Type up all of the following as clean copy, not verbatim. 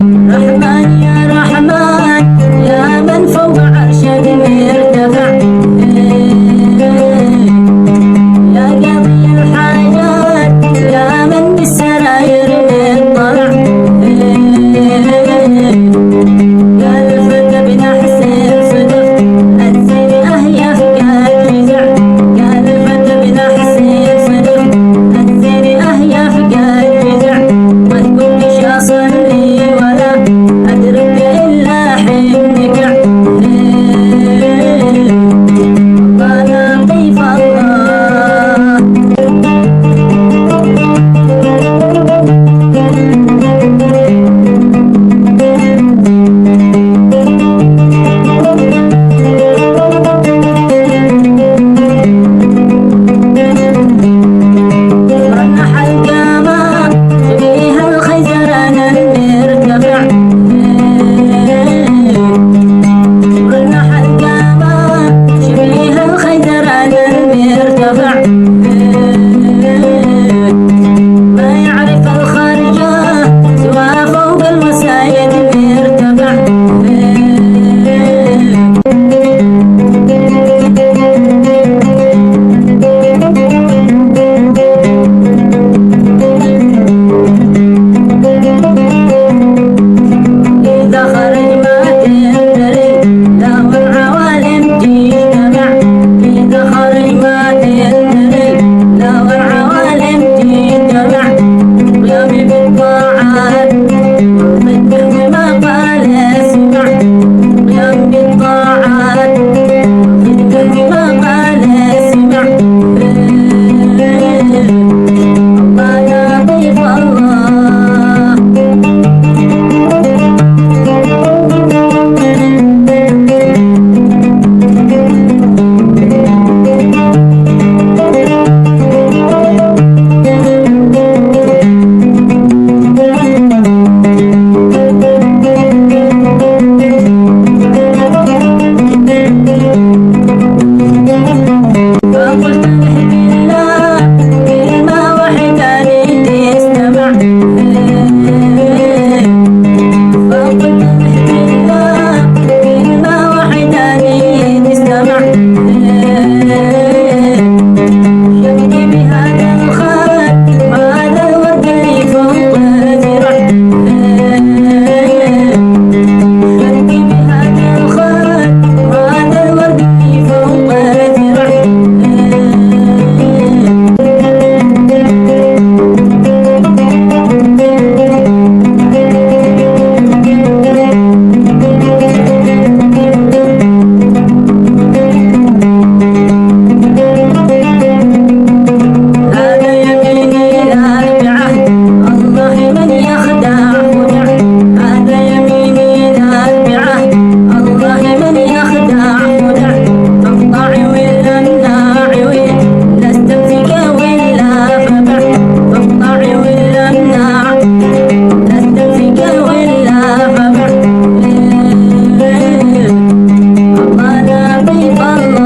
رحمن يا رحمن يا من فوق عرشك مرتفع، يا قاضي الحاجات يا من بالسراير مطلع، قلبك بنحس الصدف الزين اهيف قال جزع، قلبك بنحس الصدف الزين اهيف قال جزع، ما تقولش اصلي ولا ادرك الا حين نقع، الله لطيف الله. رنح القمر فيها الخزران المرتفع، رنح القمر فيها الخزران المرتفع، ما يعرف الخرجة سوى فوق المسايد مرتفع، إذا خرج ما تندري له العوالم تجتمع، إذا خرج ما تندري له العوالم تجتمع، قيامي بالطاعات وصدق بما قال اسمع، قيام بالطاعات وصدق بما قال اسمع، الله لطيف الله. فقلت احب الله كلمة وحداني تستمع، فقلت احب الله كلمة وحداني تستمع، شبكي بهذا الخال وهذا الورد اللي فوق ذراع، شبكي بهذا الخال وهذا الورد اللي فوق ذراع. هذا يميني لا بعهد الله من يخدع خدع، هذا يميني لا بعهد الله من يخدع خدع، فاقطع ولا امنع وين لست فيك ولا فبع، فاقطع ولا امنع لست فيك ولا فبع، الله لطيف الله.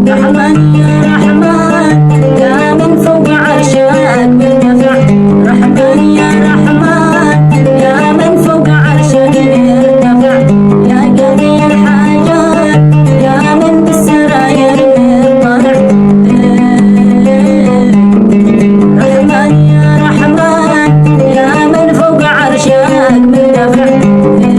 رحمن يا رحمن يا من فوق عرشك مرتفع، رحمن يا رحمن يا من فوق عرشك مرتفع، يا قاضي الحاجات يا من بالسراير مطلع، رحمن يا رحمن يا من فوق عرشك مرتفع.